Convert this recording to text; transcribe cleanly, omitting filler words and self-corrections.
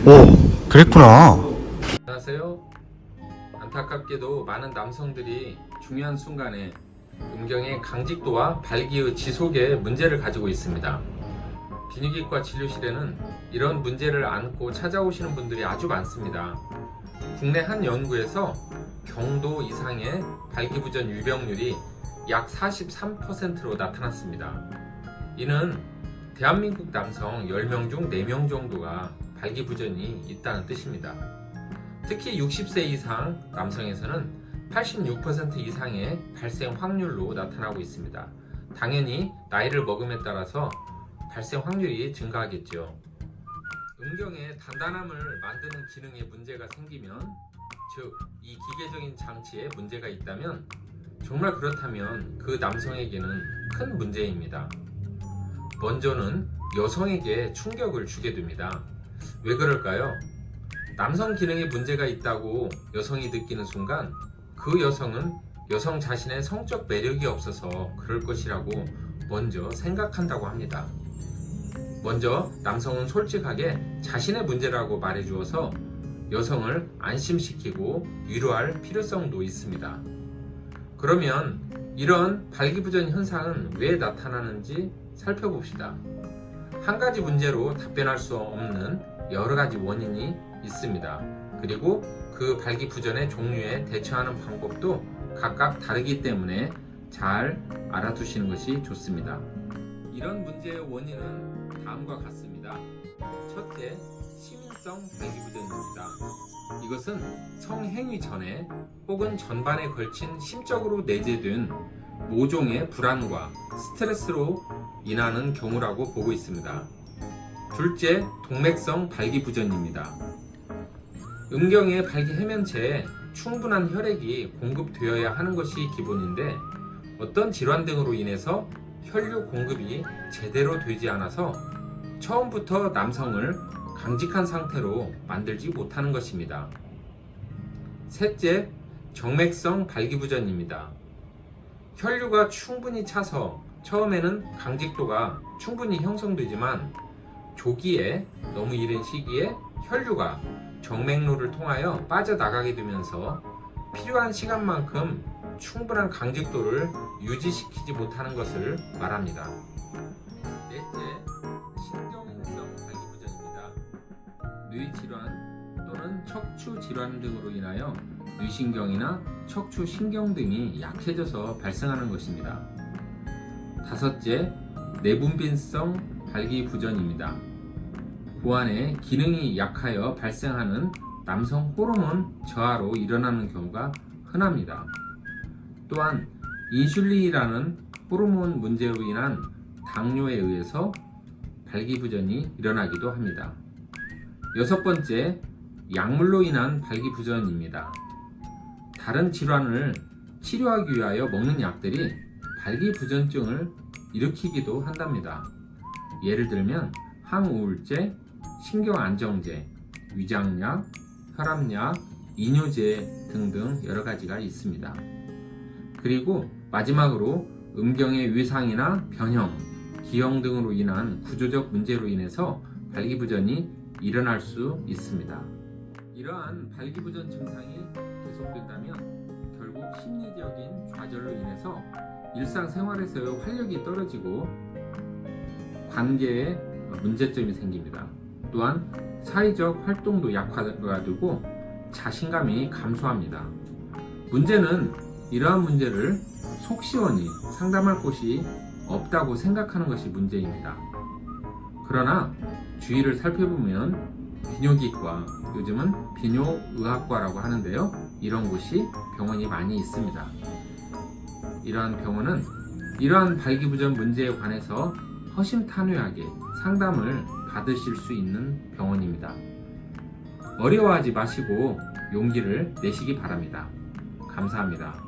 오, 그랬구나. 안녕하세요. 안타깝게도 많은 남성들이 중요한 순간에 음경의 강직도와 발기의 지속에 문제를 가지고 있습니다. 비뇨기과 진료실에는 이런 문제를 안고 찾아오시는 분들이 아주 많습니다. 국내 한 연구에서 경도 이상의 발기부전 유병률이 약 43%로 나타났습니다. 이는 대한민국 남성 10명 중 4명 정도가 발기부전이 있다는 뜻입니다. 특히 60세 이상 남성에서는 86% 이상의 발생 확률로 나타나고 있습니다. 당연히 나이를 먹음에 따라서 발생 확률이 증가하겠죠. 음경의 단단함을 만드는 기능에 문제가 생기면, 즉 이 기계적인 장치에 문제가 있다면, 정말 그렇다면 그 남성에게는 큰 문제입니다. 먼저는 여성에게 충격을 주게 됩니다. 왜 그럴까요? 남성 기능에 문제가 있다고 여성이 느끼는 순간 그 여성은 여성 자신의 성적 매력이 없어서 그럴 것이라고 먼저 생각한다고 합니다. 먼저 남성은 솔직하게 자신의 문제라고 말해주어서 여성을 안심시키고 위로할 필요성도 있습니다. 그러면 이런 발기부전 현상은 왜 나타나는지 살펴봅시다. 한 가지 문제로 답변할 수 없는 여러 가지 원인이 있습니다. 그리고 그 발기부전의 종류에 대처하는 방법도 각각 다르기 때문에 잘 알아두시는 것이 좋습니다. 이런 문제의 원인은 다음과 같습니다. 첫째, 시민성 발기부전입니다. 이것은 성행위 전에 혹은 전반에 걸친 심적으로 내재된 모종의 불안과 스트레스로 인하는 경우라고 보고 있습니다. 둘째, 동맥성 발기부전입니다. 음경의 발기 해면체에 충분한 혈액이 공급되어야 하는 것이 기본인데 어떤 질환 등으로 인해서 혈류 공급이 제대로 되지 않아서 처음부터 남성을 강직한 상태로 만들지 못하는 것입니다. 셋째, 정맥성 발기부전입니다. 혈류가 충분히 차서 처음에는 강직도가 충분히 형성되지만 조기에 너무 이른 시기에 혈류가 정맥로를 통하여 빠져나가게 되면서 필요한 시간만큼 충분한 강직도를 유지시키지 못하는 것을 말합니다. 넷째, 신경인성 발기부전입니다. 뇌질환 또는 척추질환 등으로 인하여 뇌신경이나 척추신경 등이 약해져서 발생하는 것입니다. 다섯째, 내분비성 발기부전입니다. 고환의 기능이 약하여 발생하는 남성 호르몬 저하로 일어나는 경우가 흔합니다. 또한 인슐린이라는 호르몬 문제로 인한 당뇨에 의해서 발기부전이 일어나기도 합니다. 여섯 번째, 약물로 인한 발기부전입니다. 다른 질환을 치료하기 위하여 먹는 약들이 발기부전증을 일으키기도 한답니다. 예를 들면 항우울제, 신경안정제, 위장약, 혈압약, 이뇨제 등등 여러 가지가 있습니다. 그리고 마지막으로 음경의 위상이나 변형, 기형 등으로 인한 구조적 문제로 인해서 발기부전이 일어날 수 있습니다. 이러한 발기부전 증상이 계속된다면 결국 심리적인 좌절로 인해서 일상생활에서의 활력이 떨어지고 관계에 문제점이 생깁니다. 또한 사회적 활동도 약화가 되고 자신감이 감소합니다. 문제는 이러한 문제를 속 시원히 상담할 곳이 없다고 생각하는 것이 문제입니다. 그러나 주위를 살펴보면 비뇨기과, 요즘은 비뇨의학과라고 하는데요. 이런 곳이 병원이 많이 있습니다. 이러한 병원은 이러한 발기부전 문제에 관해서 허심탄회하게 상담을 받으실 수 있는 병원입니다. 어려워하지 마시고 용기를 내시기 바랍니다. 감사합니다.